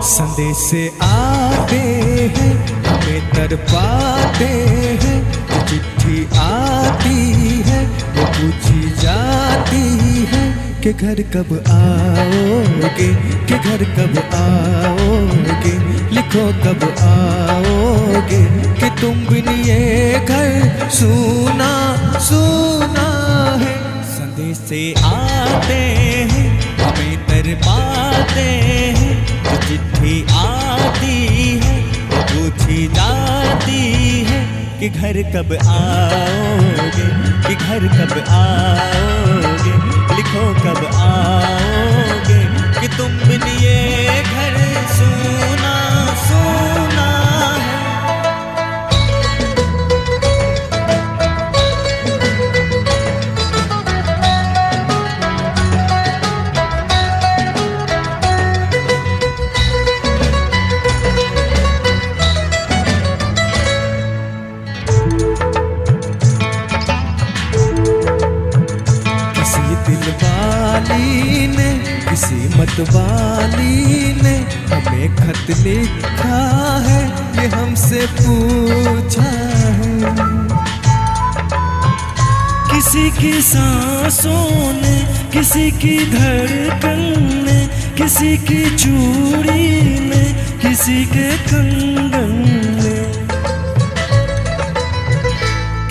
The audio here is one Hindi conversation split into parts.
संदेश आते हैं हमें तड़पाते हैं, जो चिट्ठी आती है वो पूछी जाती है कि घर कब आओगे, कि घर कब आओगे, लिखो कब आओगे, कि तुम बिन ये घर सूना सूना है। संदेश आते हैं हमें तड़पाते हैं, जो चिट्ठी आती है वो पूछी जाती है कि घर कब आओगे, कि घर कब आओगे, लिखो कब आओगे, कि तुम बिन ये घर सूना सूना है। किसी मतवाली ने हमें खत लिखा है, ये हमसे पूछा है। किसी की सांसों ने, किसी की धड़कन ने, किसी की चूड़ी ने, किसी के कंगन ने,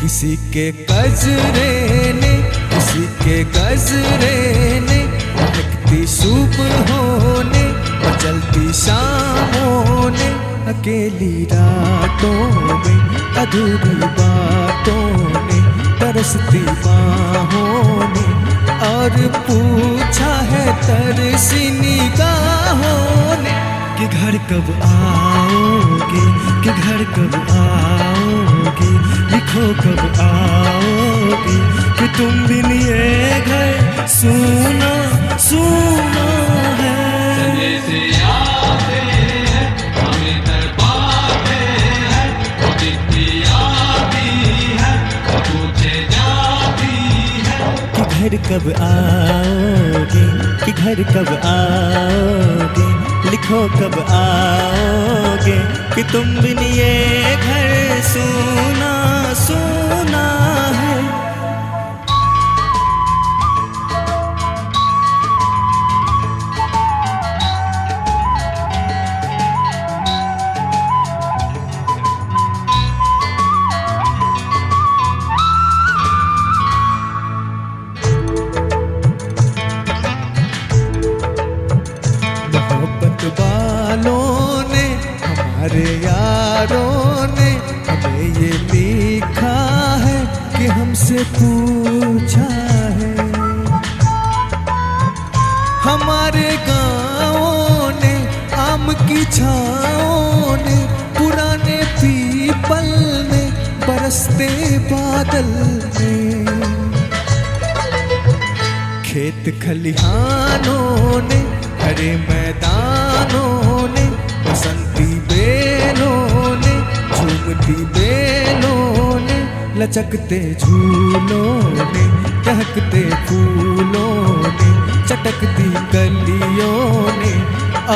किसी के गजरे ने, किसी के गजरे ने, महकती सुबहों ने, मचलती शामों ने, अकेली रातों में, अधूरी बातों ने, तरसती बाहों ने, और पूछा है तरसी निगाहों ने कि घर कब आओगे, कि घर कब आओगे, लिखो कब आओगे, कि तुम बिन ये घर सूना सूना है। संदेश आते हैं हमें तड़पाते हैं, वो चिट्ठी आती है वो पूछे जाती है कि घर कब आओगे, कि घर कब आओगे, लिखो कब आओगे, कि तुम बिन ये घर सूना सूना है। वालों ने, हमारे यारों ने हमें ये लिखा है कि हमसे पूछा है। हमारे गाँवों ने, आम की छाओं ने, पुराने पीपल ने, बरसते बादल ने, खेत खलिहानों ने, हरे मैदानों ने, बसंती बेलों ने, झूमती बेलों ने, लचकते झूलों ने, दहकते फूलों ने, चटकती गलियों ने,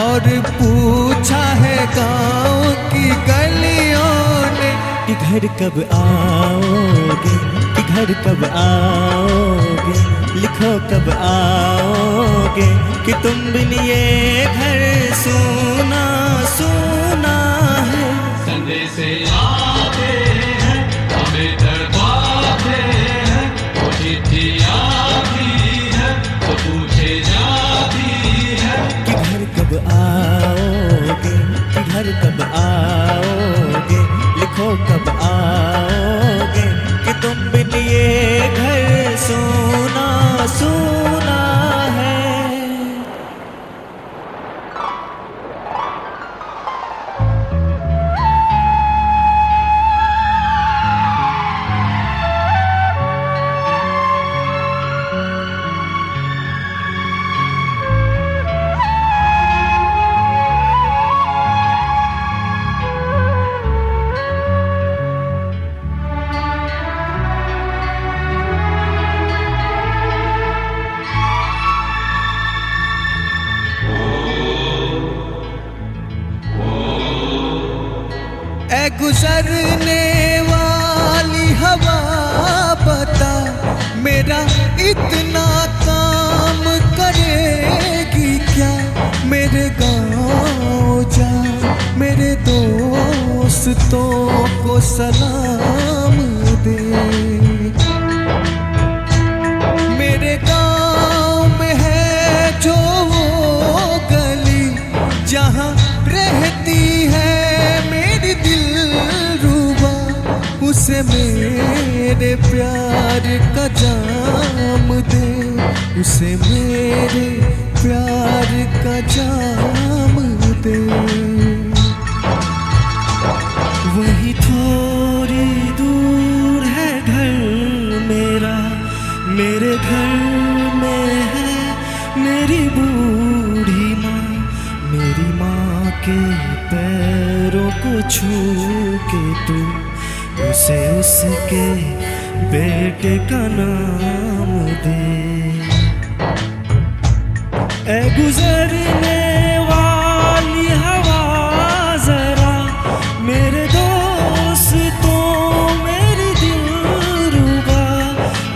और पूछा है गाँव की गलियों ने कि घर कब आओगे, कि घर कब आओगे, लिखो कब आओगे, कि तुम बिन ये घर सूना सूना है। संदेश आते हैं हमें तड़पाते कब आओगे, लिखो कब आओगे कि तुम बिन ये घर सोना सोना है। ऐ गुजरने वाली हवा बता, मेरा इतना काम करेगी क्या। मेरे गाँव जा, मेरे दोस्तों को सलाम दे। मेरे गाँव में है जो वो गली जहाँ रहती है मेरी दिलरुबा, उसे मेरे प्यार का जाम दे, उसे मेरे प्यार का जाम दे। वही थोड़ी दूर है घर मेरा, मेरे घर में है मेरी बूढ़ी माँ। मेरी माँ के पैरों को छू के तू उसे उसके बेटे का नाम दे। ऐ गुजरने वाली हवा जरा, मेरे दोस्तों मेरी दिलरुबा,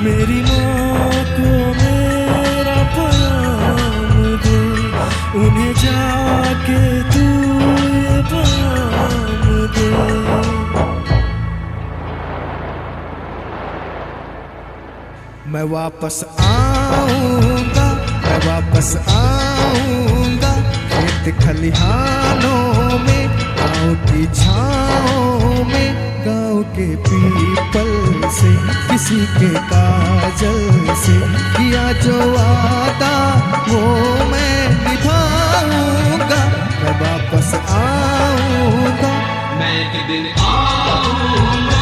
मेरी माँ को मेरा पैगाम दे, उन्हें जाके तू ये पैगाम दे। मैं वापस आऊँगा, मैं वापस आऊँगा खेत खलिहानों में, गाँव की छाँव में, गाँव के पीपल से, किसी के काजल से किया जो वादा वो मैं निभाऊँगा। मैं वापस आऊँगा, मैं एक दिन आऊंगा।